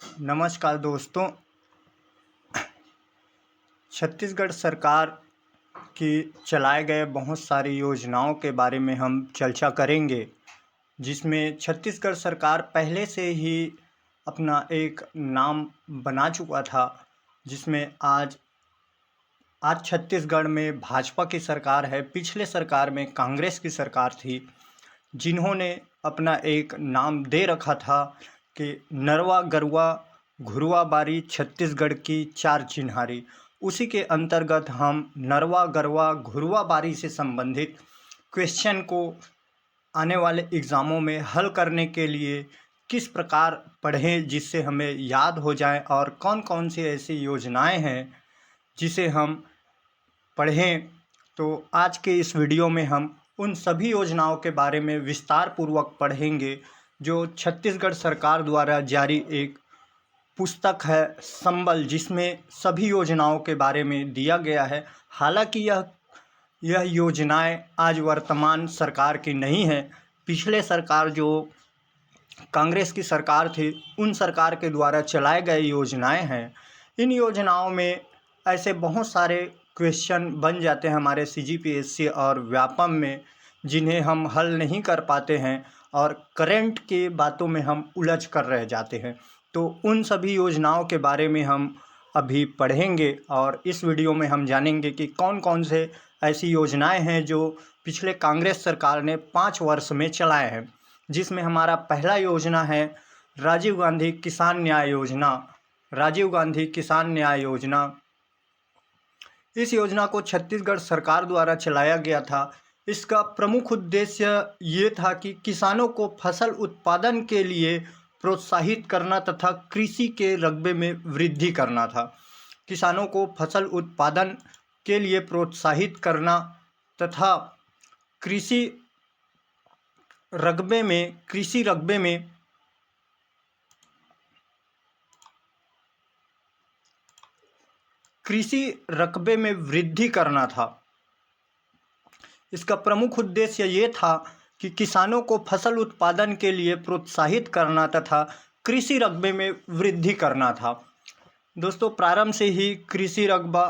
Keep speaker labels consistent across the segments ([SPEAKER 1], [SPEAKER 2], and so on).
[SPEAKER 1] नमस्कार दोस्तों। छत्तीसगढ़ सरकार की चलाए गए बहुत सारी योजनाओं के बारे में हम चर्चा करेंगे, जिसमें छत्तीसगढ़ सरकार पहले से ही अपना एक नाम बना चुका था। जिसमें आज छत्तीसगढ़ में भाजपा की सरकार है। पिछले सरकार में कांग्रेस की सरकार थी, जिन्होंने अपना एक नाम दे रखा था कि नरवा गरुवा घुरुवा बारी छत्तीसगढ़ की चार चिन्हारी। उसी के अंतर्गत हम नरवा गरवा घुरुवा बारी से संबंधित क्वेश्चन को आने वाले एग्ज़ामों में हल करने के लिए किस प्रकार पढ़ें जिससे हमें याद हो जाए, और कौन कौन सी ऐसी योजनाएं हैं जिसे हम पढ़ें। तो आज के इस वीडियो में हम उन सभी योजनाओं के बारे में विस्तार पूर्वक पढ़ेंगे, जो छत्तीसगढ़ सरकार द्वारा जारी एक पुस्तक है संबल, जिसमें सभी योजनाओं के बारे में दिया गया है। हालांकि यह योजनाएं आज वर्तमान सरकार की नहीं है। पिछले सरकार जो कांग्रेस की सरकार थी, उन सरकार के द्वारा चलाए गए योजनाएं हैं। इन योजनाओं में ऐसे बहुत सारे क्वेश्चन बन जाते हैं हमारे सीजीपीएससी और व्यापम में, जिन्हें हम हल नहीं कर पाते हैं और करंट के बातों में हम उलझ कर रह जाते हैं। तो उन सभी योजनाओं के बारे में हम अभी पढ़ेंगे, और इस वीडियो में हम जानेंगे कि कौन कौन से ऐसी योजनाएं हैं जो पिछले कांग्रेस सरकार ने 5 वर्ष में चलाए हैं। जिसमें हमारा पहला योजना है राजीव गांधी किसान न्याय योजना। राजीव गांधी किसान न्याय योजना, इस योजना को छत्तीसगढ़ सरकार द्वारा चलाया गया था। इसका प्रमुख उद्देश्य ये था कि किसानों को फसल उत्पादन के लिए प्रोत्साहित करना तथा कृषि के रकबे में वृद्धि करना था। किसानों को फसल उत्पादन के लिए प्रोत्साहित करना तथा कृषि रकबे में वृद्धि करना था। इसका प्रमुख उद्देश्य ये था कि किसानों को फसल उत्पादन के लिए प्रोत्साहित करना तथा कृषि रकबे में वृद्धि करना था। दोस्तों, प्रारंभ से ही कृषि रकबा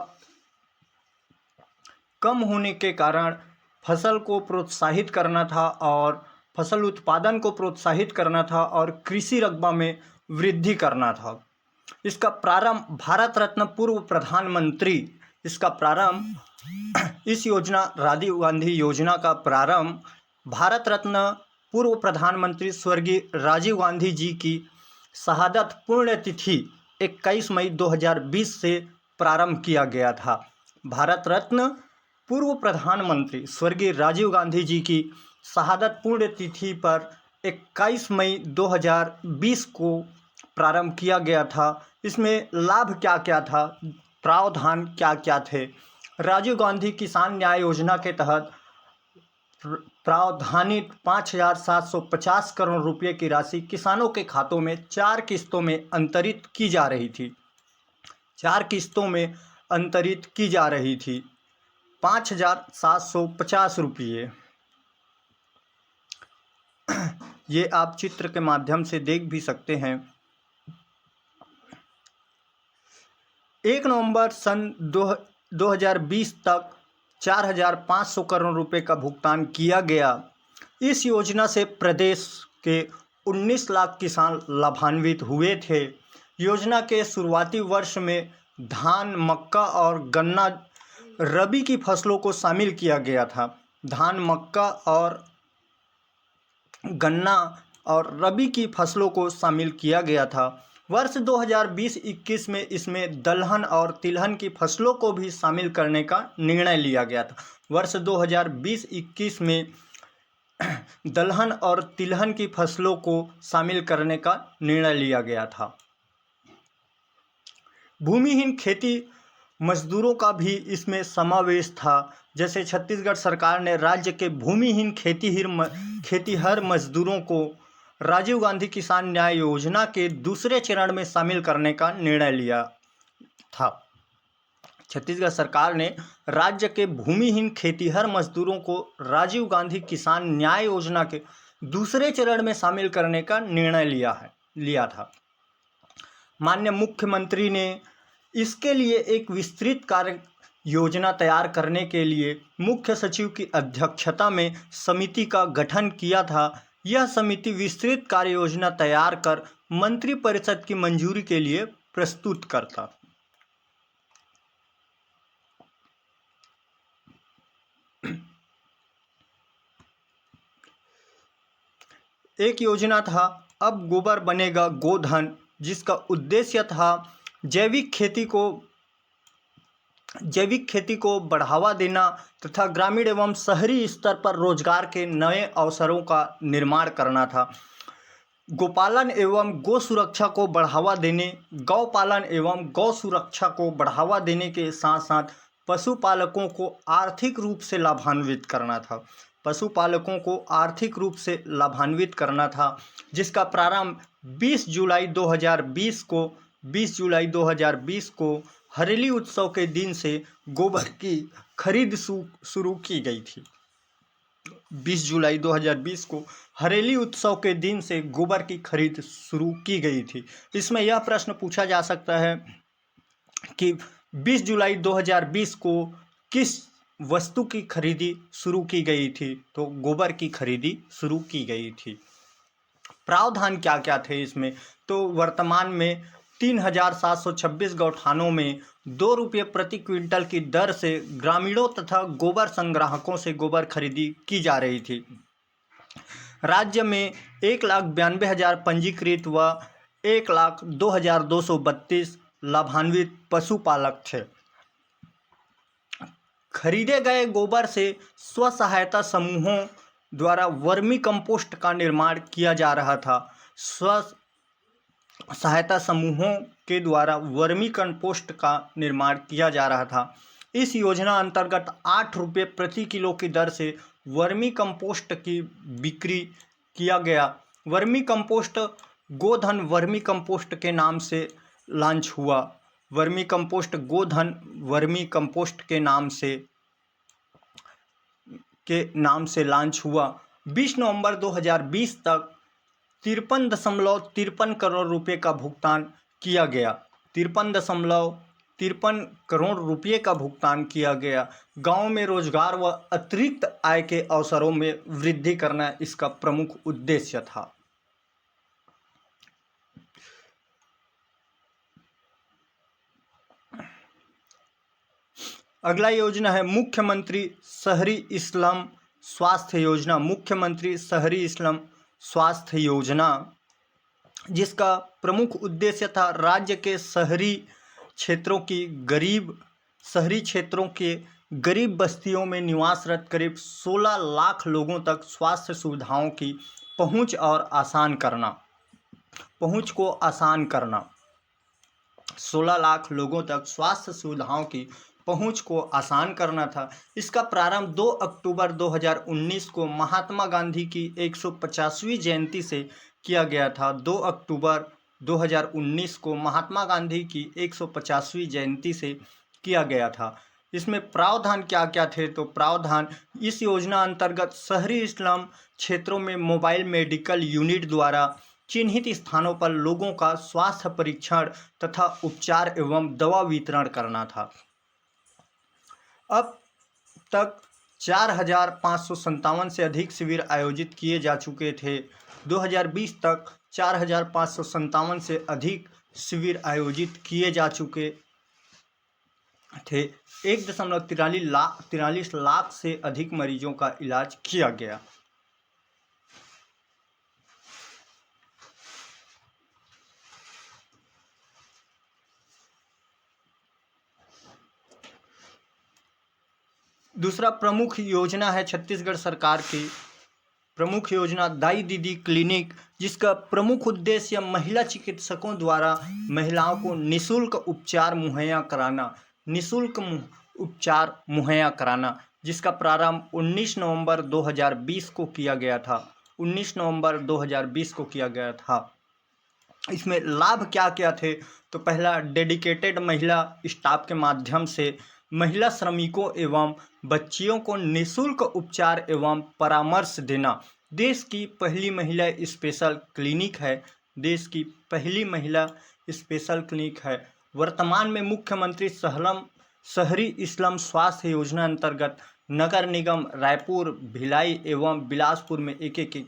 [SPEAKER 1] कम होने के कारण फसल को प्रोत्साहित करना था और फसल उत्पादन को प्रोत्साहित करना था और कृषि रकबा में वृद्धि करना था। इसका प्रारंभ भारत रत्न पूर्व प्रधानमंत्री इस योजना राजीव गांधी योजना का प्रारंभ भारत रत्न पूर्व प्रधानमंत्री स्वर्गीय राजीव गांधी जी की शहादत पुण्यतिथि 21 मई 2020 से प्रारंभ किया गया था। भारत रत्न पूर्व प्रधानमंत्री स्वर्गीय राजीव गांधी जी की शहादत पुण्यतिथि पर 21 मई 2020 को प्रारंभ किया गया था। इसमें लाभ क्या क्या था, प्रावधान क्या क्या थे। राजीव गांधी किसान न्याय योजना के तहत प्रावधानित 5,750 करोड़ रुपये की राशि किसानों के खातों में 4 किस्तों में अंतरित की जा रही थी। 4 किस्तों में अंतरित की जा रही थी 5,750 रुपये। ये आप चित्र के माध्यम से देख भी सकते हैं। 1 नवंबर सन 2020 तक 4,500 करोड़ रुपए का भुगतान किया गया। इस योजना से प्रदेश के 19 लाख किसान लाभान्वित हुए थे। योजना के शुरुआती वर्ष में धान, मक्का और गन्ना रबी की फसलों को शामिल किया गया था। धान, मक्का और गन्ना और रबी की फसलों को शामिल किया गया था। वर्ष 2020-21 में इसमें दलहन और तिलहन की फसलों को भी शामिल करने का निर्णय लिया गया था। वर्ष 2020-21 में दलहन और तिलहन की फसलों को शामिल करने का निर्णय लिया गया था। भूमिहीन खेती मजदूरों का भी इसमें समावेश था। जैसे छत्तीसगढ़ सरकार ने राज्य के भूमिहीन खेतीहर मजदूरों को राजीव गांधी किसान न्याय योजना के दूसरे चरण में शामिल करने का निर्णय लिया था। छत्तीसगढ़ सरकार ने राज्य के भूमिहीन खेतीहर मजदूरों को राजीव गांधी किसान न्याय योजना के दूसरे चरण में शामिल करने का निर्णय लिया था। माननीय मुख्यमंत्री ने इसके लिए एक विस्तृत कार्य योजना तैयार करने के लिए मुख्य सचिव की अध्यक्षता में समिति का गठन किया था। यह समिति विस्तृत कार्य योजना तैयार कर मंत्रिपरिषद की मंजूरी के लिए प्रस्तुत करता। एक योजना था अब गोबर बनेगा गोधन, जिसका उद्देश्य था जैविक खेती को बढ़ावा देना तथा ग्रामीण एवं शहरी स्तर पर रोजगार के नए अवसरों का निर्माण करना था। गोपालन एवं गौ सुरक्षा को बढ़ावा देने, गौपालन एवं गौ सुरक्षा को बढ़ावा देने के साथ साथ पशुपालकों को आर्थिक रूप से लाभान्वित करना था। पशुपालकों को आर्थिक रूप से लाभान्वित करना था, जिसका प्रारंभ 20 जुलाई 2020 को हरेली उत्सव के दिन से गोबर की खरीद शुरू की गई थी। 20 जुलाई 2020 को हरेली उत्सव के दिन से गोबर की खरीद शुरू की गई थी। इसमें यह प्रश्न पूछा जा सकता है कि 20 जुलाई 2020 को किस वस्तु की खरीदी शुरू की गई थी? तो गोबर की खरीदी शुरू की गई थी। प्रावधान क्या क्या थे इसमें? तो वर्तमान में 3726 गौठानों में 2 रुपये प्रति क्विंटल की दर से ग्रामीणों तथा गोबर संग्राहकों से गोबर खरीदी की जा रही थी। राज्य में 1,92,000 पंजीकृत व 1,02,232 लाभान्वित पशुपालक थे। खरीदे गए गोबर से स्व सहायता समूहों द्वारा वर्मी कंपोस्ट का निर्माण किया जा रहा था। स्व सहायता समूहों के द्वारा वर्मी कंपोस्ट का निर्माण किया जा रहा था। इस योजना अंतर्गत 8 रुपये प्रति किलो की दर से वर्मी कंपोस्ट की बिक्री किया गया। वर्मी कंपोस्ट गोधन वर्मी कंपोस्ट के नाम से लॉन्च हुआ। वर्मी कंपोस्ट गोधन वर्मी कंपोस्ट के नाम से लॉन्च हुआ। 20 नवंबर 2020 तक 53.53 करोड़ रुपए का भुगतान किया गया। 53.53 करोड़ रुपए का भुगतान किया गया। गांव में रोजगार व अतिरिक्त आय के अवसरों में वृद्धि करना इसका प्रमुख उद्देश्य था। अगला योजना है मुख्यमंत्री शहरी स्लम स्वास्थ्य योजना। मुख्यमंत्री शहरी स्लम स्वास्थ्य योजना, जिसका प्रमुख उद्देश्य था राज्य के शहरी क्षेत्रों के गरीब बस्तियों में निवासरत करीब 16 लाख लोगों तक स्वास्थ्य सुविधाओं की पहुंच को आसान करना। 16 लाख लोगों तक स्वास्थ्य सुविधाओं की पहुंच को आसान करना था। इसका प्रारंभ 2 अक्टूबर 2019 को महात्मा गांधी की 150वीं जयंती से किया गया था। 2 अक्टूबर 2019 को महात्मा गांधी की 150वीं जयंती से किया गया था। इसमें प्रावधान क्या क्या थे? तो प्रावधान इस योजना अंतर्गत शहरी स्लम क्षेत्रों में मोबाइल मेडिकल यूनिट द्वारा चिन्हित स्थानों पर लोगों का स्वास्थ्य परीक्षण तथा उपचार एवं दवा वितरण करना था। अब तक 4,557 से अधिक शिविर आयोजित किए जा चुके थे। 2020 तक 4,557 से अधिक शिविर आयोजित किए जा चुके थे। 1.43 लाख से अधिक मरीजों का इलाज किया गया। दूसरा प्रमुख योजना है छत्तीसगढ़ सरकार की प्रमुख योजना दाई दीदी क्लिनिक, जिसका प्रमुख उद्देश्य महिला चिकित्सकों द्वारा महिलाओं को निःशुल्क उपचार मुहैया कराना, जिसका प्रारंभ 19 नवंबर 2020 को किया गया था। 19 नवंबर 2020 को किया गया था। इसमें लाभ क्या क्या थे? तो पहला, डेडिकेटेड महिला स्टाफ के माध्यम से महिला श्रमिकों एवं बच्चियों को निःशुल्क उपचार एवं परामर्श देना। देश की पहली महिला स्पेशल क्लिनिक है देश की पहली महिला स्पेशल क्लिनिक है। वर्तमान में मुख्यमंत्री शहरी स्लम स्वास्थ्य योजना अंतर्गत नगर निगम रायपुर, भिलाई एवं बिलासपुर में एक एक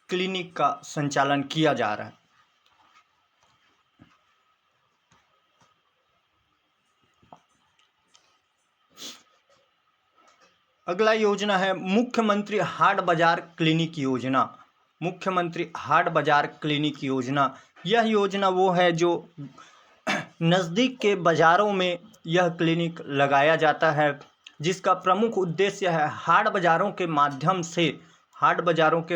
[SPEAKER 1] क्लिनिक का संचालन किया जा रहा है। अगला योजना है मुख्यमंत्री हाट बाजार क्लिनिक योजना। मुख्यमंत्री हाट बाजार क्लिनिक योजना, यह योजना वो है जो नज़दीक के बाज़ारों में यह क्लिनिक लगाया जाता है, जिसका प्रमुख उद्देश्य है हाट बाज़ारों के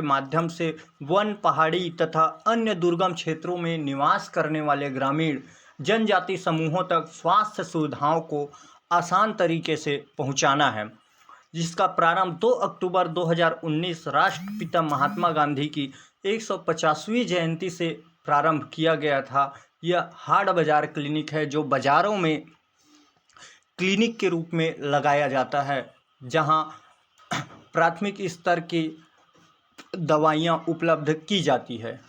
[SPEAKER 1] माध्यम से वन, पहाड़ी तथा अन्य दुर्गम क्षेत्रों में निवास करने वाले ग्रामीण जनजाति समूहों तक स्वास्थ्य सुविधाओं को आसान तरीके से पहुंचाना है, जिसका प्रारंभ 2 अक्टूबर 2019 राष्ट्रपिता महात्मा गांधी की 150वीं जयंती से प्रारंभ किया गया था। यह हाट बाजार क्लिनिक है जो बाज़ारों में क्लिनिक के रूप में लगाया जाता है, जहां प्राथमिक स्तर की दवाइयां उपलब्ध की जाती है।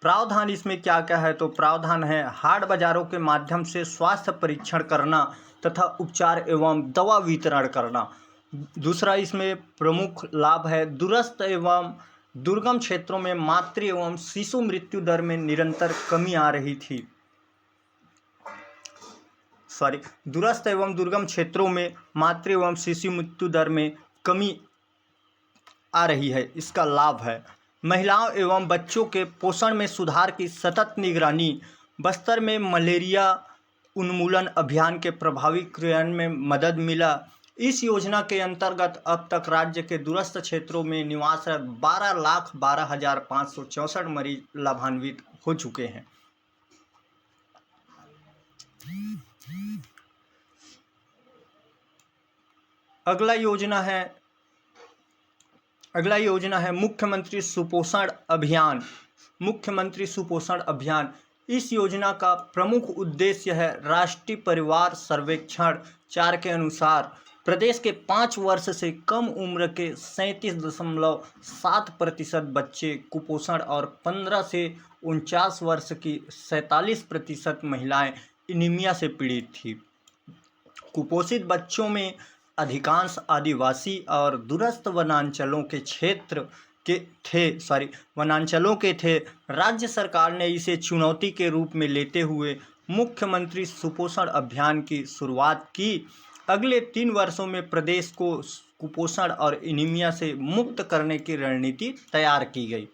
[SPEAKER 1] प्रावधान इसमें क्या क्या है, तो प्रावधान है हाट बाज़ारों के माध्यम से स्वास्थ्य परीक्षण करना तथा उपचार एवं दवा वितरण करना। दूसरा इसमें प्रमुख लाभ है दूरस्थ एवं दुर्गम क्षेत्रों में मातृ एवं शिशु मृत्यु दर में निरंतर कमी आ रही थी। दूरस्थ एवं दुर्गम क्षेत्रों में मातृ एवं शिशु मृत्यु दर में कमी आ रही है, इसका लाभ है। महिलाओं एवं बच्चों के पोषण में सुधार की सतत निगरानी। बस्तर में मलेरिया उन्मूलन अभियान के प्रभावी क्रियान्वयन में मदद मिला। इस योजना के अंतर्गत अब तक राज्य के दूरस्थ क्षेत्रों में निवासरत 12,12,564 मरीज लाभान्वित हो चुके हैं। अगला योजना है मुख्यमंत्री सुपोषण अभियान। मुख्यमंत्री सुपोषण अभियान, इस योजना का प्रमुख उद्देश्य है राष्ट्रीय परिवार सर्वेक्षण 4 के अनुसार प्रदेश के 5 वर्ष से कम उम्र के 37.7% बच्चे कुपोषण और 15 से 49 वर्ष की 47% महिलाएं एनीमिया से पीड़ित थी। कुपोषित बच्चों में अधिकांश आदिवासी और दूरस्थ वनांचलों के थे। राज्य सरकार ने इसे चुनौती के रूप में लेते हुए मुख्यमंत्री सुपोषण अभियान की शुरुआत की। अगले 3 वर्षों में प्रदेश को कुपोषण और एनीमिया से मुक्त करने की रणनीति तैयार की गई।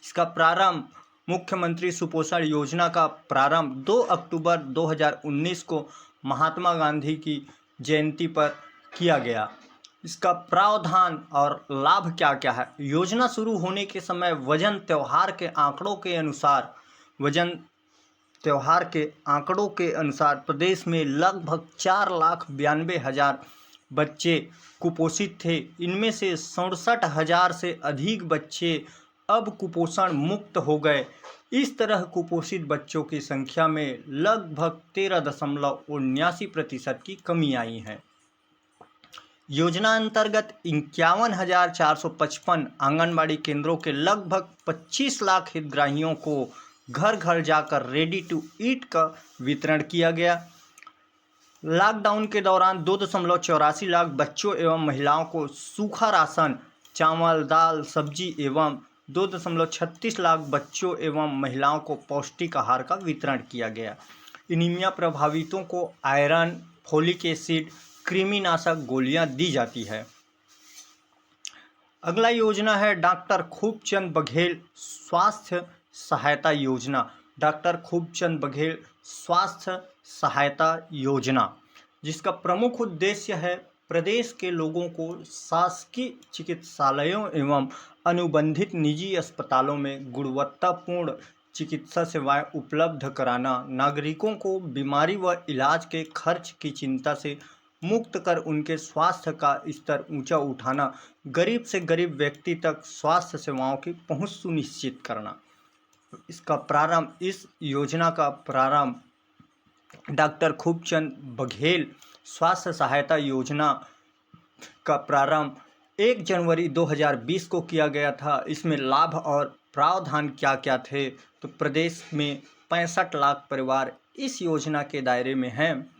[SPEAKER 1] इसका प्रारंभ, मुख्यमंत्री सुपोषण योजना का प्रारंभ 2 अक्टूबर 2019 को महात्मा गांधी की जयंती पर किया गया। इसका प्रावधान और लाभ क्या क्या है। योजना शुरू होने के समय वजन त्योहार के आंकड़ों के अनुसार प्रदेश में लगभग 4,92,000 बच्चे कुपोषित थे। इनमें से 67,000 से अधिक बच्चे अब कुपोषण मुक्त हो गए। इस तरह कुपोषित बच्चों की संख्या में लगभग 13.79% की कमी आई है। योजना अंतर्गत 51,455 आंगनबाड़ी केंद्रों के लगभग 25 लाख हितग्राहियों को घर घर जाकर रेडी टू ईट का वितरण किया गया। लॉकडाउन के दौरान 2.84 लाख बच्चों एवं महिलाओं को सूखा राशन, चावल, दाल, सब्जी एवं 2.36 लाख बच्चों एवं महिलाओं को पौष्टिक आहार का वितरण किया गया। एनीमिया प्रभावितों को आयरन, फोलिक एसिड, कृमिनाशक गोलियां दी जाती है। अगला योजना है डॉक्टर खूबचंद बघेल स्वास्थ्य सहायता योजना। डॉक्टर खूबचंद बघेल स्वास्थ्य सहायता योजना, जिसका प्रमुख उद्देश्य है प्रदेश के लोगों को शासकीय चिकित्सालयों एवं अनुबंधित निजी अस्पतालों में गुणवत्तापूर्ण चिकित्सा सेवाएं उपलब्ध कराना, नागरिकों को बीमारी व इलाज के खर्च की चिंता से मुक्त कर उनके स्वास्थ्य का स्तर ऊंचा उठाना, गरीब से गरीब व्यक्ति तक स्वास्थ्य सेवाओं की पहुंच सुनिश्चित करना। इस योजना का प्रारंभ डॉक्टर खूबचंद बघेल स्वास्थ्य सहायता योजना का प्रारंभ 1 जनवरी 2020 को किया गया था। इसमें लाभ और प्रावधान क्या क्या थे, तो प्रदेश में 65 लाख परिवार इस योजना के दायरे में हैं।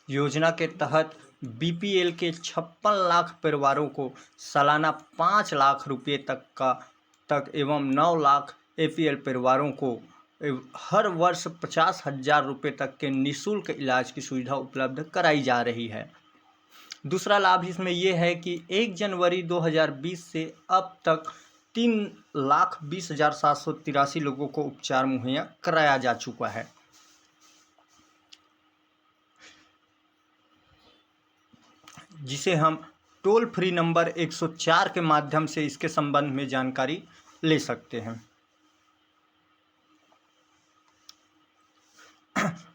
[SPEAKER 1] योजना के तहत बीपीएल के 56 लाख परिवारों को सालाना 5 लाख रुपये तक एवं 9 लाख एपीएल परिवारों को हर वर्ष 50,000 रुपये तक के निःशुल्क इलाज की सुविधा उपलब्ध कराई जा रही है। दूसरा लाभ इसमें यह है कि 1 जनवरी 2020 से अब तक 3,20,783 लोगों को उपचार मुहैया कराया जा चुका है। जिसे हम टोल फ्री नंबर 104 के माध्यम से इसके संबंध में जानकारी ले सकते हैं।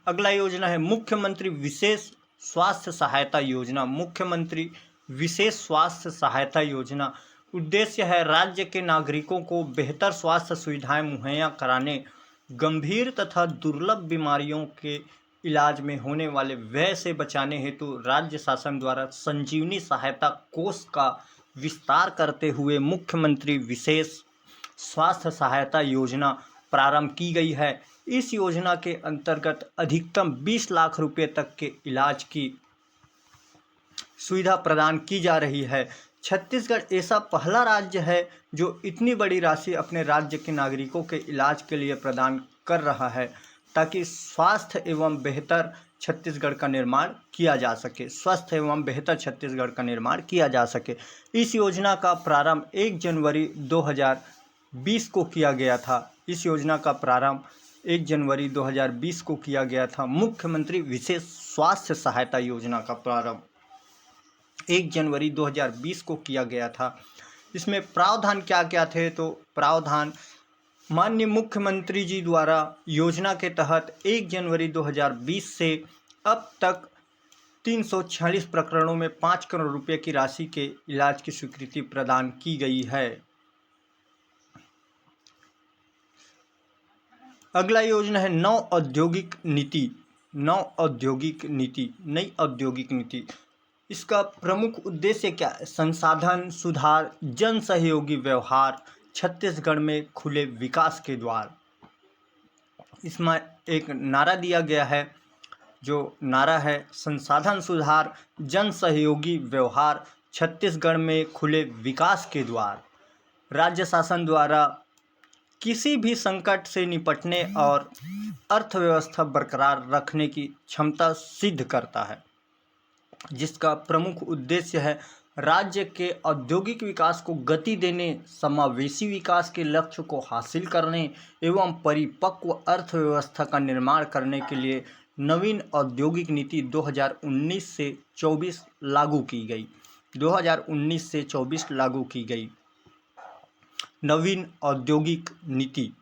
[SPEAKER 1] अगला योजना है मुख्यमंत्री विशेष स्वास्थ्य सहायता योजना। मुख्यमंत्री विशेष स्वास्थ्य सहायता योजना उद्देश्य है राज्य के नागरिकों को बेहतर स्वास्थ्य सुविधाएं मुहैया कराने, गंभीर तथा दुर्लभ बीमारियों के इलाज में होने वाले व्यय से बचाने हेतु राज्य शासन द्वारा संजीवनी सहायता कोष का विस्तार करते हुए मुख्यमंत्री विशेष स्वास्थ्य सहायता योजना प्रारंभ की गई है। इस योजना के अंतर्गत अधिकतम 20 लाख रुपये तक के इलाज की सुविधा प्रदान की जा रही है। छत्तीसगढ़ ऐसा पहला राज्य है जो इतनी बड़ी राशि अपने राज्य के नागरिकों के इलाज के लिए प्रदान कर रहा है, ताकि स्वास्थ्य एवं बेहतर छत्तीसगढ़ का निर्माण किया जा सके। स्वस्थ एवं बेहतर छत्तीसगढ़ का निर्माण किया जा सके। इस योजना का प्रारंभ 1 जनवरी 2020 को किया गया था। इस योजना का प्रारंभ 1 जनवरी 2020 को किया गया था। मुख्यमंत्री विशेष स्वास्थ्य सहायता योजना का प्रारंभ 1 जनवरी 2020 को किया गया था। इसमें प्रावधान क्या क्या थे, तो प्रावधान माननीय मुख्यमंत्री जी द्वारा योजना के तहत 1 जनवरी 2020 से अब तक 346 प्रकरणों में 5 करोड़ रुपए की राशि के इलाज की स्वीकृति प्रदान की गई है। अगला योजना है नई औद्योगिक नीति। इसका प्रमुख उद्देश्य क्या है? संसाधन सुधार, जन सहयोगी व्यवहार, छत्तीसगढ़ में खुले विकास के द्वार। इसमें एक नारा दिया गया है, जो नारा है संसाधन सुधार, जन सहयोगी व्यवहार, छत्तीसगढ़ में खुले विकास के द्वार। राज्य शासन द्वारा किसी भी संकट से निपटने और अर्थव्यवस्था बरकरार रखने की क्षमता सिद्ध करता है, जिसका प्रमुख उद्देश्य है राज्य के औद्योगिक विकास को गति देने, समावेशी विकास के लक्ष्य को हासिल करने एवं परिपक्व अर्थव्यवस्था का निर्माण करने के लिए नवीन औद्योगिक नीति 2019 से 24 लागू की गई। 2019 से 24 लागू की गई नवीन औद्योगिक नीति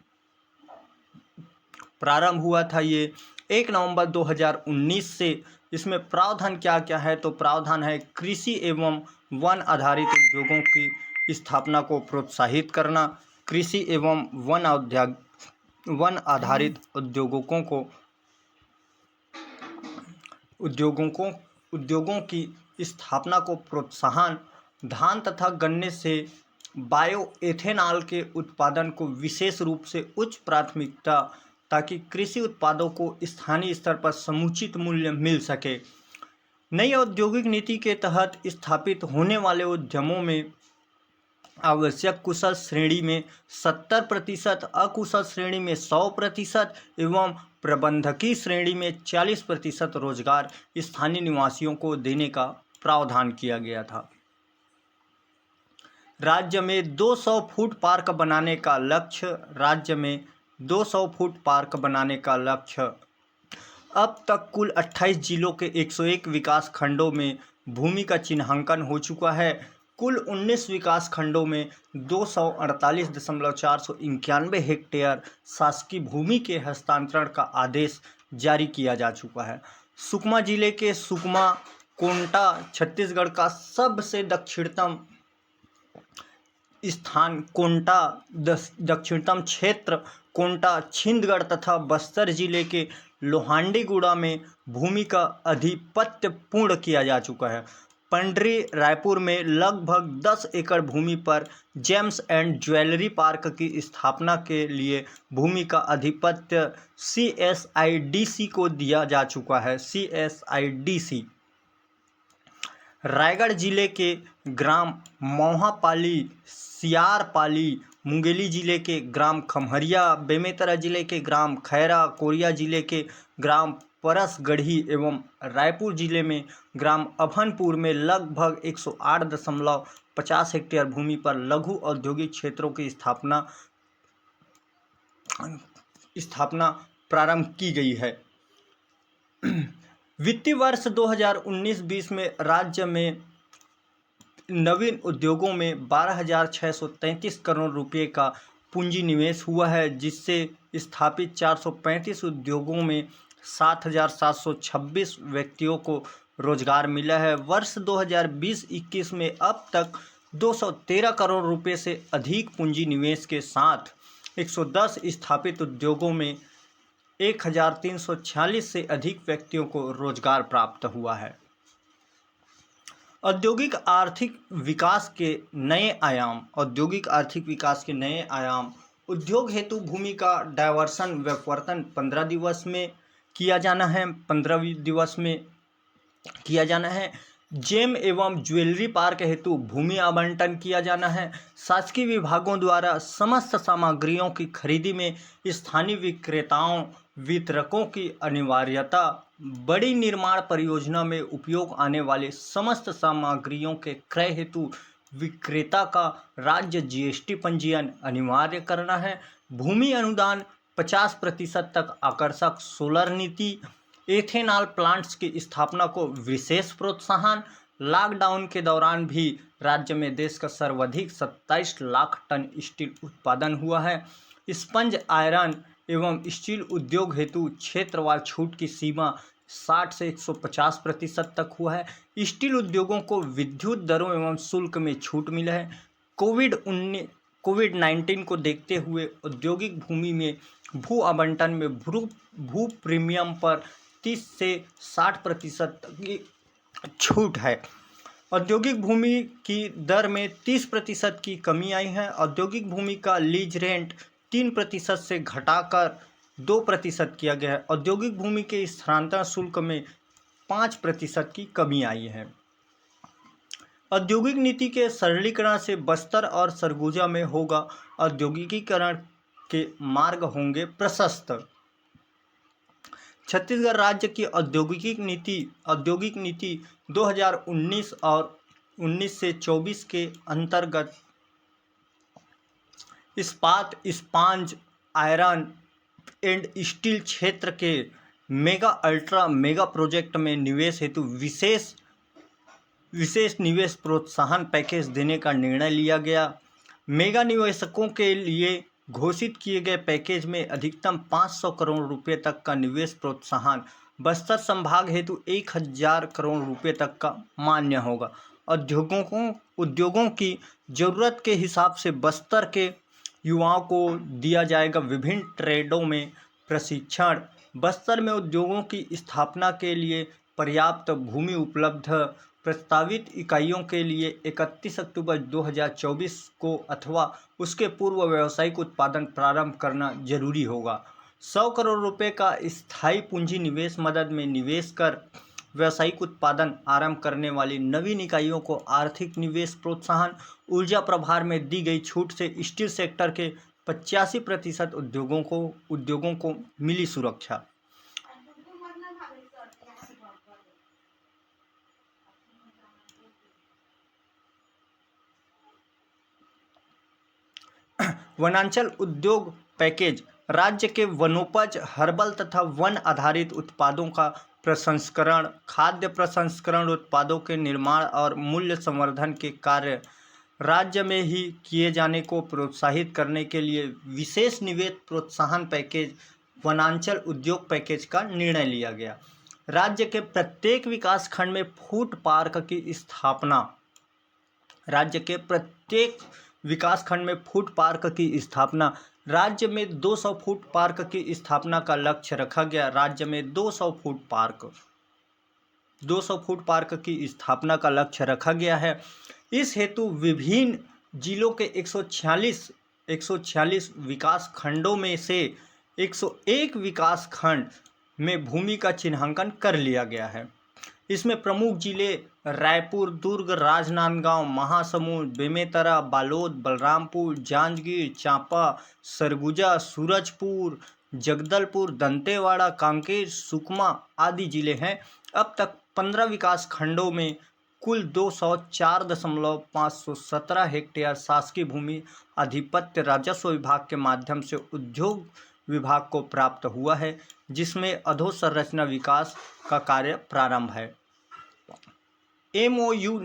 [SPEAKER 1] प्रारंभ हुआ था ये 1 नवंबर 2019 से। इसमें प्रावधान क्या क्या है, तो प्रावधान है कृषि एवं वन आधारित उद्योगों की स्थापना को प्रोत्साहित करना, कृषि एवं वन आधारित उद्योगों की स्थापना को प्रोत्साहन, धान तथा गन्ने से बायोएथेनॉल के उत्पादन को विशेष रूप से उच्च प्राथमिकता, ताकि कृषि उत्पादों को स्थानीय स्तर पर समुचित मूल्य मिल सके। नई औद्योगिक नीति के तहत स्थापित होने वाले उद्यमों में आवश्यक कुशल श्रेणी में 70%, अकुशल श्रेणी में 100% एवं प्रबंधकीय श्रेणी में 40% रोजगार स्थानीय निवासियों को देने का प्रावधान किया गया था। राज्य में 200 फूड पार्क बनाने का लक्ष्य। राज्य में 200 फूड पार्क बनाने का लक्ष्य। अब तक कुल 28 जिलों के 101 विकास खंडों में भूमि का चिन्हांकन हो चुका है। कुल 19 विकास खंडों में 248,491 हेक्टेयर शासकीय भूमि के हस्तांतरण का आदेश जारी किया जा चुका है। सुकमा जिले के सुकमा कोंटा छत्तीसगढ़ का सबसे दक्षिणतम स्थान कोंटा दक्षिणतम क्षेत्र कोंटा छिंदगढ़ तथा बस्तर जिले के लोहांडीगुड़ा में भूमि का अधिपत्य पूर्ण किया जा चुका है। पंडरी रायपुर में लगभग 10 एकड़ भूमि पर जेम्स एंड ज्वेलरी पार्क की स्थापना के लिए भूमि का अधिपत्य CSIDC को दिया जा चुका है। CSIDC रायगढ़ जिले के ग्राम मोहापाली, सियारपाली, मुंगेली जिले के ग्राम खमहरिया, बेमेतरा जिले के ग्राम खैरा, कोरिया जिले के ग्राम परसगढ़ी एवं रायपुर जिले में ग्राम अभनपुर में लगभग 108.50 हेक्टेयर भूमि पर लघु औद्योगिक क्षेत्रों की स्थापना प्रारंभ की गई है। वित्तीय वर्ष 2019-20 में राज्य में नवीन उद्योगों में 12,633 करोड़ रुपए का पूंजी निवेश हुआ है, जिससे स्थापित 435 उद्योगों में 7,726 व्यक्तियों को रोजगार मिला है। वर्ष 2020-21 में अब तक 213 करोड़ रुपए से अधिक पूंजी निवेश के साथ 110 स्थापित उद्योगों में 1,346 से अधिक व्यक्तियों को रोजगार प्राप्त हुआ है। औद्योगिक आर्थिक विकास के नए आयाम। औद्योगिक आर्थिक विकास के नए आयाम। उद्योग हेतु भूमि का डायवर्सन व्यावर्तन 15 दिवस में किया जाना है। 15 दिवस में किया जाना है। जेम एवं ज्वेलरी पार्क हेतु भूमि आवंटन किया जाना है। शासकीय विभागों द्वारा समस्त सामग्रियों की खरीदी में स्थानीय विक्रेताओं वितरकों की अनिवार्यता। बड़ी निर्माण परियोजना में उपयोग आने वाले समस्त सामग्रियों के क्रय हेतु विक्रेता का राज्य GST पंजीयन अनिवार्य करना है। भूमि अनुदान 50% तक आकर्षक सोलर नीति। एथेनॉल प्लांट्स की स्थापना को विशेष प्रोत्साहन। लॉकडाउन के दौरान भी राज्य में देश का सर्वाधिक 27 लाख टन स्टील उत्पादन हुआ है। स्पंज आयरन एवं स्टील उद्योग हेतु क्षेत्रवार छूट की सीमा 60 से 150% तक हुआ है। स्टील उद्योगों को विद्युत दरों एवं शुल्क में छूट मिला है। कोविड-19 को देखते हुए औद्योगिक भूमि में भू आवंटन में भू प्रीमियम पर 30 से 60% की छूट है। औद्योगिक भूमि की दर में 30% की कमी आई है। औद्योगिक भूमि का लीज रेंट 3% से घटाकर 2% किया गया है। औद्योगिक भूमि के स्थानांतरण शुल्क में 5% की कमी आई है। औद्योगिक नीति के सरलीकरण से बस्तर और सरगुजा में होगा औद्योगिकीकरण के मार्ग होंगे प्रशस्त। छत्तीसगढ़ राज्य की औद्योगिक नीति 2019 और 19 से 24 के अंतर्गत इस्पात, इस्पांज, आयरन एंड स्टील क्षेत्र के मेगा अल्ट्रा मेगा प्रोजेक्ट में निवेश हेतु विशेष निवेश प्रोत्साहन पैकेज देने का निर्णय लिया गया। मेगा निवेशकों के लिए घोषित किए गए पैकेज में अधिकतम 500 करोड़ रुपए तक का निवेश प्रोत्साहन बस्तर संभाग हेतु 1,000 करोड़ रुपए तक का मान्य होगा। उद्योगों की जरूरत के हिसाब से बस्तर के युवाओं को दिया जाएगा विभिन्न ट्रेडों में प्रशिक्षण। बस्तर में उद्योगों की स्थापना के लिए पर्याप्त भूमि उपलब्ध। प्रस्तावित इकाइयों के लिए 31 अक्टूबर 2024 को अथवा उसके पूर्व व्यावसायिक उत्पादन प्रारंभ करना जरूरी होगा। 100 करोड़ रुपए का स्थायी पूंजी निवेश मदद में निवेश कर व्यावसायिक उत्पादन आरंभ करने वाली नवीन इकाइयों को आर्थिक निवेश प्रोत्साहन। ऊर्जा प्रभार में दी गई छूट से स्टील सेक्टर के 85% उद्योगों को मिली सुरक्षा। वनांचल उद्योग पैकेज राज्य के वनोपज, हर्बल तथा वन आधारित उत्पादों का प्रसंस्करण, खाद्य प्रसंस्करण उत्पादों के निर्माण और मूल्य संवर्धन के कार्य राज्य में ही किए जाने को प्रोत्साहित करने के लिए विशेष निवेश प्रोत्साहन पैकेज वनांचल उद्योग पैकेज का निर्णय लिया गया। राज्य के प्रत्येक विकास खंड में फूड पार्क की स्थापना। राज्य के प्रत्येक विकास खंड में फूड पार्क की स्थापना। राज्य में 200 फूड पार्क की स्थापना का लक्ष्य रखा गया। राज्य में 200 फूड पार्क 200 फूड पार्क की स्थापना का लक्ष्य रखा गया है। इस हेतु विभिन्न जिलों के 146 विकास खंडों में से 101 विकास खंड में भूमि का चिन्हांकन कर लिया गया है। इसमें प्रमुख जिले रायपुर, दुर्ग, राजनांदगांव, महासमुंद, बेमेतरा, बालोद, बलरामपुर, जांजगीर चांपा, सरगुजा, सूरजपुर, जगदलपुर, दंतेवाड़ा, कांकेर, सुकमा आदि जिले हैं। अब तक 15 विकास खंडों में कुल 204.517 हेक्टेयर शासकीय भूमि अधिपत्य राजस्व विभाग के माध्यम से उद्योग विभाग को प्राप्त हुआ है, जिसमें अधोसंरचना विकास का कार्य प्रारंभ है। MOU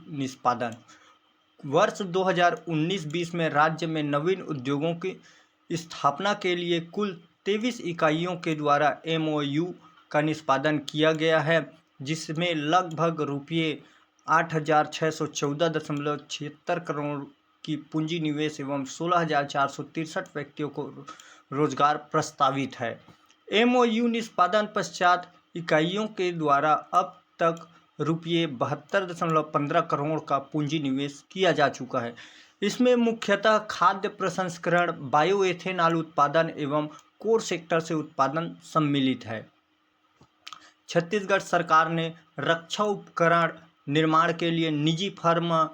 [SPEAKER 1] निष्पादन वर्ष 2019-20 में राज्य में नवीन उद्योगों की स्थापना के लिए कुल 23 इकाइयों के द्वारा MOU का निष्पादन किया गया है, जिसमें लगभग रुपये 8,614.76 करोड़ की पूंजी निवेश एवं 16,463 व्यक्तियों को रोजगार प्रस्तावित है। MOU निष्पादन पश्चात इकाइयों के द्वारा अब तक रुपये 72.15 करोड़ का पूंजी निवेश किया जा चुका है। इसमें मुख्यतः खाद्य प्रसंस्करण, बायोएथेनॉल उत्पादन एवं कोर सेक्टर से उत्पादन सम्मिलित है। छत्तीसगढ़ सरकार ने रक्षा उपकरण निर्माण के लिए निजी फर्म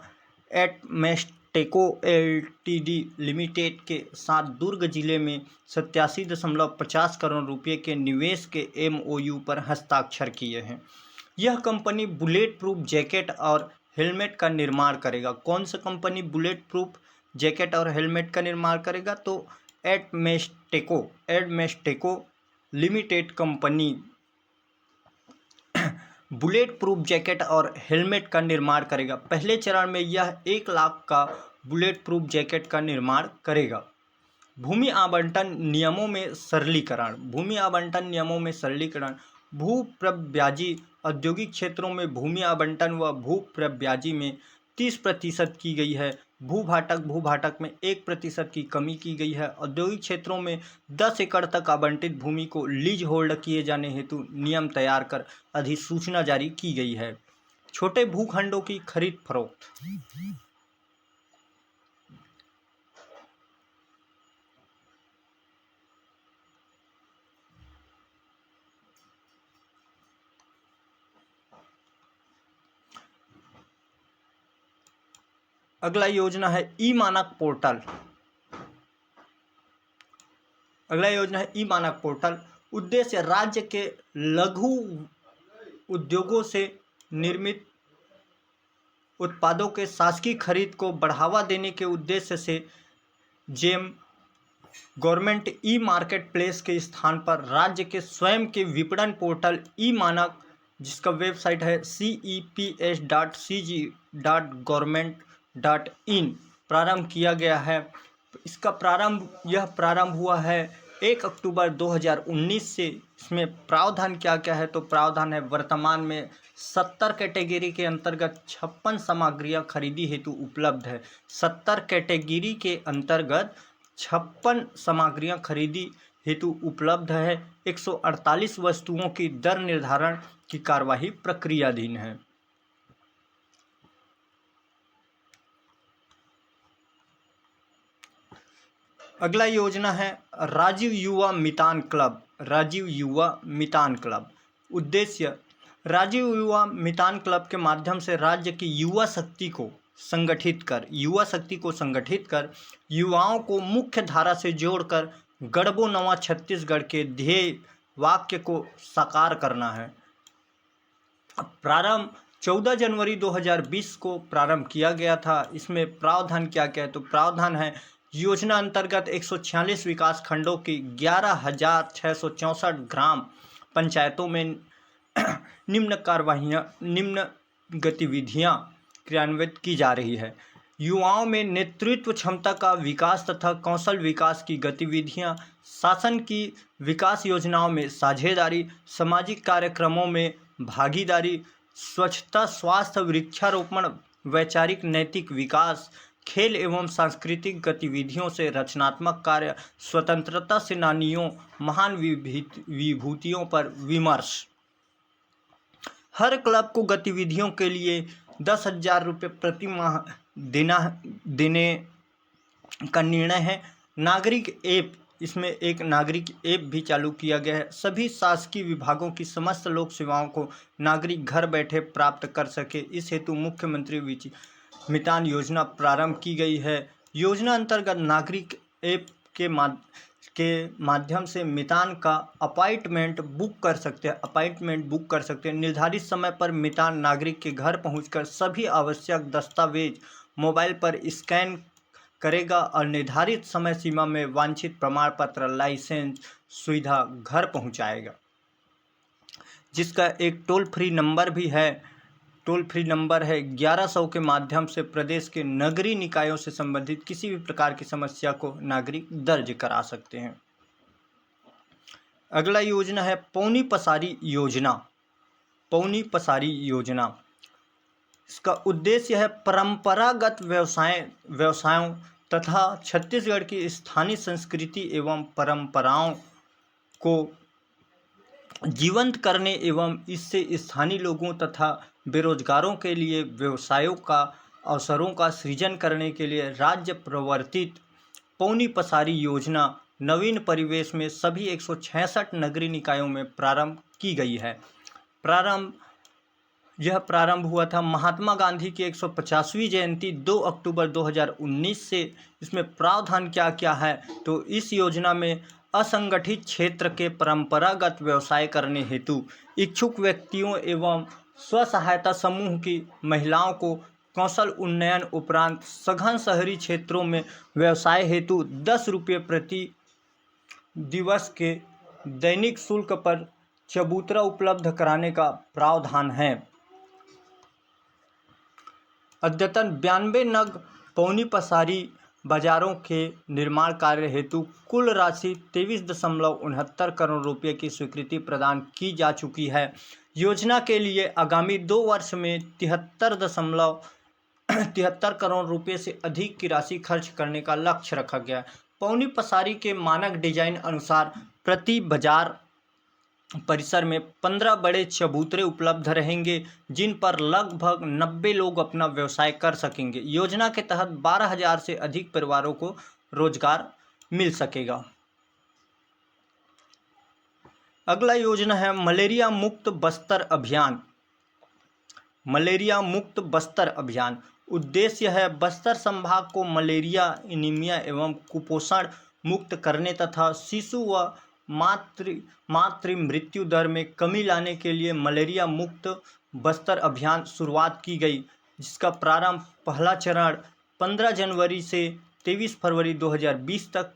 [SPEAKER 1] एटमेस्टेको LTD लिमिटेड के साथ दुर्ग जिले में 87.50 करोड़ रुपये के निवेश के MOU पर हस्ताक्षर किए हैं। यह कंपनी बुलेट प्रूफ जैकेट और हेलमेट का निर्माण करेगा। कौन सा कंपनी बुलेट प्रूफ जैकेट और हेलमेट का निर्माण करेगा? तो एटमेस्टेको limited company bulletproof jacket और हेलमेट का निर्माण करेगा। पहले चरण में यह 1 लाख का बुलेट प्रूफ जैकेट का निर्माण करेगा। भूमि आवंटन नियमों में सरलीकरण भूप्रब्याजी औद्योगिक क्षेत्रों में भूमि आवंटन व भूप्रब्याजी में 30% की गई है। भूभाटक में 1% की कमी की गई है। औद्योगिक क्षेत्रों में 10 एकड़ तक आवंटित भूमि को लीज होल्ड किए जाने हेतु नियम तैयार कर अधिसूचना जारी की गई है। छोटे भूखंडों की खरीद फरोख्त अगला योजना है ई मानक पोर्टल। उद्देश्य राज्य के लघु उद्योगों से निर्मित उत्पादों के शासकीय खरीद को बढ़ावा देने के उद्देश्य से GeM government e market place के स्थान पर राज्य के स्वयं के विपणन पोर्टल ई मानक, जिसका वेबसाइट है ceps.cg.government.in प्रारंभ किया गया है। यह प्रारंभ हुआ है 1 अक्टूबर 2019 से। इसमें प्रावधान क्या क्या है? तो प्रावधान है वर्तमान में 70 कैटेगरी के अंतर्गत 56 सामग्रियां खरीदी हेतु उपलब्ध है। 70 कैटेगरी के अंतर्गत 56 सामग्रियां खरीदी हेतु उपलब्ध है। 148 वस्तुओं की दर निर्धारण की कार्यवाही प्रक्रियाधीन है। अगला योजना है राजीव युवा मितान क्लब। उद्देश्य राजीव युवा मितान क्लब के माध्यम से राज्य की युवा शक्ति को संगठित कर युवाओं को मुख्य धारा से जोड़कर गढ़बो नवा छत्तीसगढ़ के ध्येय वाक्य को साकार करना है। प्रारंभ 14 जनवरी 2020 को प्रारंभ किया गया था। इसमें प्रावधान क्या क्या है? तो प्रावधान है योजना अंतर्गत 146 विकास खंडों की 11,664 ग्राम पंचायतों में निम्न गतिविधियां क्रियान्वित की जा रही है। युवाओं में नेतृत्व क्षमता का विकास तथा कौशल विकास की गतिविधियां, शासन की विकास योजनाओं में साझेदारी, सामाजिक कार्यक्रमों में भागीदारी, स्वच्छता, स्वास्थ्य, वृक्षारोपण, वैचारिक नैतिक विकास, खेल एवं सांस्कृतिक गतिविधियों से रचनात्मक कार्य, स्वतंत्रता सेनानियों, महान विभूतियों पर विमर्श। हर क्लब को गतिविधियों के लिए 10,000 रुपये प्रति माह देने का निर्णय है। नागरिक ऐप, इसमें एक नागरिक ऐप भी चालू किया गया है। सभी शासकीय विभागों की समस्त लोक सेवाओं को नागरिक घर बैठे प्राप्त कर सके, इस हेतु मुख्यमंत्री मितान योजना प्रारंभ की गई है। योजना अंतर्गत नागरिक ऐप के माध्यम से मितान का अपॉइंटमेंट बुक कर सकते हैं। निर्धारित समय पर मितान नागरिक के घर पहुंचकर सभी आवश्यक दस्तावेज मोबाइल पर स्कैन करेगा और निर्धारित समय सीमा में वांछित प्रमाण पत्र, लाइसेंस सुविधा घर पहुंचाएगा, जिसका एक टोल फ्री नंबर भी है। टोल फ्री नंबर है 1100 के माध्यम से प्रदेश के नगरीय निकायों से संबंधित किसी भी प्रकार की समस्या को नागरिक दर्ज करा सकते हैं। अगला योजना है पौनी पसारी योजना। पौनी पसारी योजना, इसका उद्देश्य है परंपरागत व्यवसायों तथा छत्तीसगढ़ की स्थानीय संस्कृति एवं परंपराओं को जीवंत करने एवं इससे स्थानीय लोगों तथा बेरोजगारों के लिए व्यवसायों का अवसरों का सृजन करने के लिए राज्य प्रवर्तित पौनी पसारी योजना नवीन परिवेश में सभी 166 नगरीय निकायों में प्रारंभ की गई है। यह प्रारंभ हुआ था महात्मा गांधी की 150वीं जयंती 2 अक्टूबर 2019 से। इसमें प्रावधान क्या क्या है, तो इस योजना में असंगठित क्षेत्र के परंपरागत व्यवसाय करने हेतु इच्छुक व्यक्तियों एवं स्व सहायता समूह की महिलाओं को कौशल उन्नयन उपरांत सघन शहरी क्षेत्रों में व्यवसाय हेतु 10 रुपये प्रति दिवस के दैनिक शुल्क पर चबूतरा उपलब्ध कराने का प्रावधान है। अद्यतन 92 नग पौनी पसारी बाजारों के निर्माण कार्य हेतु कुल राशि 23.69 करोड़ रुपये की स्वीकृति प्रदान की जा चुकी है। योजना के लिए आगामी 2 वर्ष में 73 करोड़ रुपये से अधिक की राशि खर्च करने का लक्ष्य रखा गया है। पौनी पसारी के मानक डिजाइन अनुसार प्रति बाजार परिसर में 15 बड़े चबूतरे उपलब्ध रहेंगे, जिन पर लगभग 90 लोग अपना व्यवसाय कर सकेंगे। योजना के तहत 12,000 से अधिक परिवारों को रोजगार मिल सकेगा। अगला योजना है मलेरिया मुक्त बस्तर अभियान। मलेरिया मुक्त बस्तर अभियान उद्देश्य है बस्तर संभाग को मलेरिया, एनीमिया एवं कुपोषण मुक्त करने तथा शिशु व मातृ मृत्यु दर में कमी लाने के लिए मलेरिया मुक्त बस्तर अभियान शुरुआत की गई, जिसका प्रारंभ पहला चरण 15 जनवरी से 23 फरवरी 2020 तक,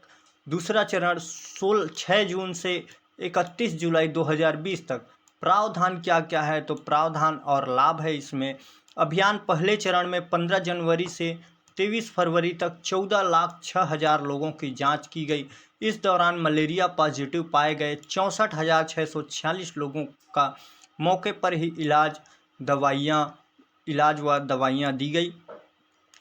[SPEAKER 1] दूसरा चरण 6 जून से 31 जुलाई 2020 तक। प्रावधान क्या क्या है, तो प्रावधान और लाभ है इसमें। अभियान पहले चरण में 15 जनवरी से 23 फरवरी तक 14,06,000 लोगों की जांच की गई। इस दौरान मलेरिया पॉजिटिव पाए गए 64,646 लोगों का मौके पर ही इलाज व दवाइयाँ दी गई।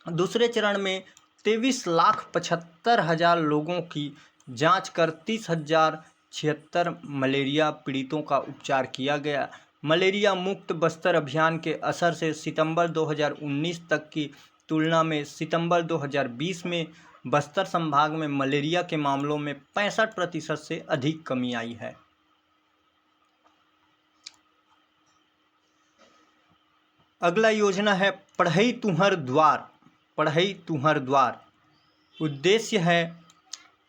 [SPEAKER 1] दूसरे चरण में 23,75,000 लोगों की जांच कर 30,076 मलेरिया पीड़ितों का उपचार किया गया। मलेरिया मुक्त बस्तर अभियान के असर से सितंबर 2019 तक की तुलना में सितंबर 2020 में बस्तर संभाग में मलेरिया के मामलों में 65% से अधिक कमी आई है। अगला योजना है पढ़ई तुहर द्वार। पढ़ई तुहर द्वार उद्देश्य है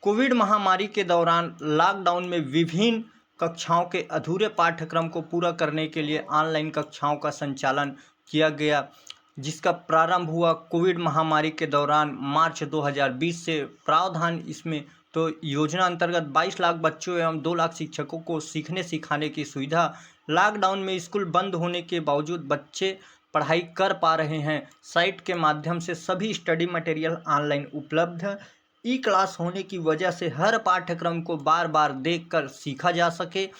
[SPEAKER 1] कोविड महामारी के दौरान लॉकडाउन में विभिन्न कक्षाओं के अधूरे पाठ्यक्रम को पूरा करने के लिए ऑनलाइन कक्षाओं का संचालन किया गया, जिसका प्रारंभ हुआ कोविड महामारी के दौरान मार्च 2020 से। प्रावधान इसमें तो योजना अंतर्गत 22 लाख बच्चों एवं 2 लाख शिक्षकों को सीखने सिखाने की सुविधा। लॉकडाउन में स्कूल बंद होने के बावजूद बच्चे पढ़ाई कर पा रहे हैं। साइट के माध्यम से सभी स्टडी मटेरियल ऑनलाइन उपलब्ध है। ई क्लास होने की वजह से हर पाठ्यक्रम को बार बार देखकर सीखा जा सके।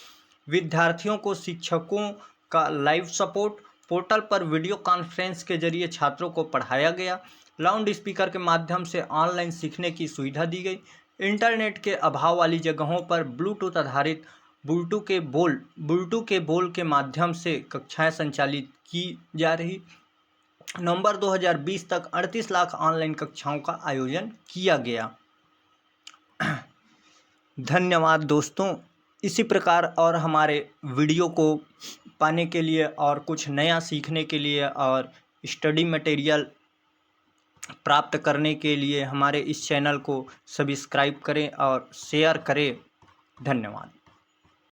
[SPEAKER 1] विद्यार्थियों को शिक्षकों का लाइव सपोर्ट, पोर्टल पर वीडियो कॉन्फ्रेंस के जरिए छात्रों को पढ़ाया गया। लाउड स्पीकर के माध्यम से ऑनलाइन सीखने की सुविधा दी गई। इंटरनेट के अभाव वाली जगहों पर ब्लूटूथ आधारित बुलटू के बोल के माध्यम से कक्षाएं संचालित की जा रही। नवंबर 2020 तक 38 लाख ऑनलाइन कक्षाओं का आयोजन किया गया। धन्यवाद दोस्तों। इसी प्रकार और हमारे वीडियो को पाने के लिए और कुछ नया सीखने के लिए और स्टडी मटेरियल प्राप्त करने के लिए हमारे इस चैनल को सब्सक्राइब करें और शेयर करें। धन्यवाद।